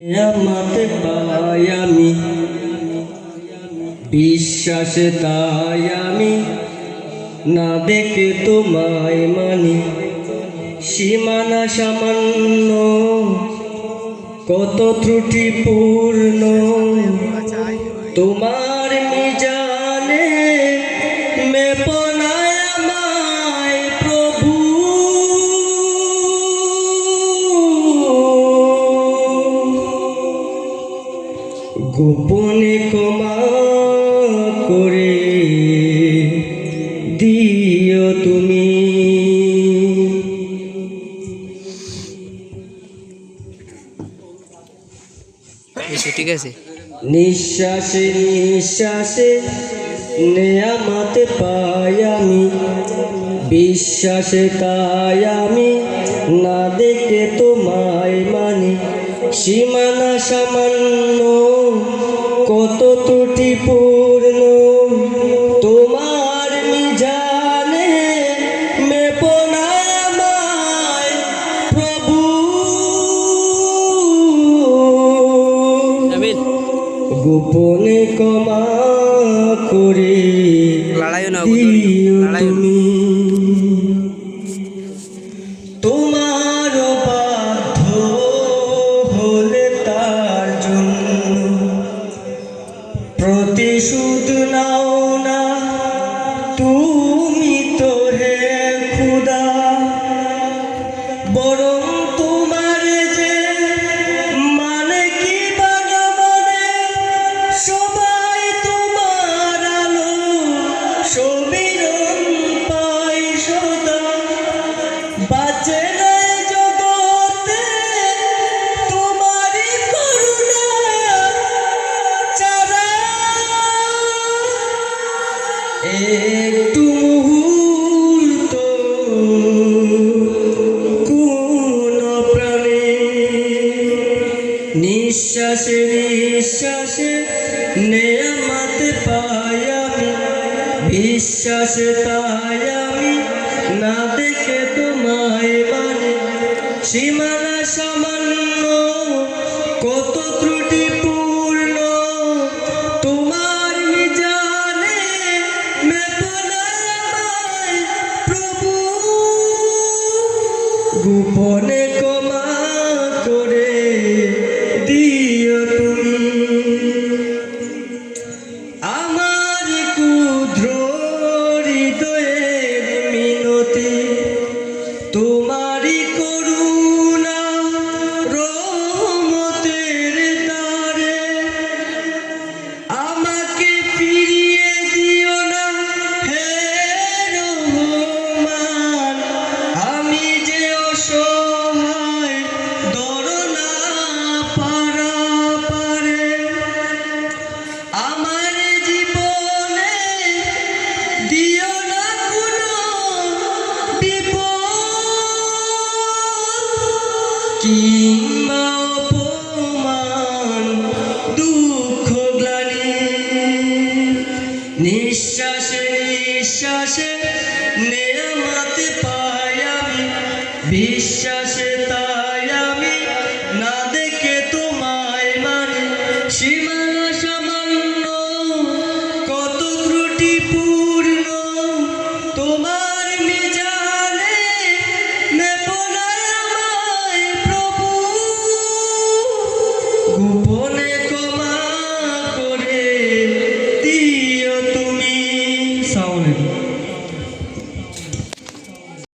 নিয়ামতে পাই আমি, বিশ্বাসে তাই আমি না দেখে তোমায় মানি। সীমানা সামান্য, কত ত্রুটিপূর্ণ তোমার মিজানে মেপনায় আমায় প্রভু। গোপনে ক্ষমা করে দিও তুমি। ঠিক আছে। নিঃশ্বাসে নিঃশ্বাসে নেয়ামতে পাই আমি, বিশ্বাসে তাই আমি না দেখে তোমায় মানি। সীমানা সামান্য, কত ত্রুটিপূর্ণ তোমার মিজানে মেপনায় আমায় প্রভু। গোপনে ক্ষমা করে দিও তুমি। তোমার বাধ্য হলে তার জন্য প্রতিশোধ নাও না তুমি তো হে খুদা। বরং তোমার যে মানে কি বানা মানে, সবাই তোমার আলো সমীরণ পাই সদা। বাঁচে নাই জগতে তোমারই করুণা ছাড়া। একটু মুহূর্ত কোন প্রাণে, নিঃশ্বাসে নিঃশ্বাসে নেয়ামতে পাই আমি, বিশ্বাসে তাই আমি না দেখে তোমায় মানি। সীমানা সামান্য, কত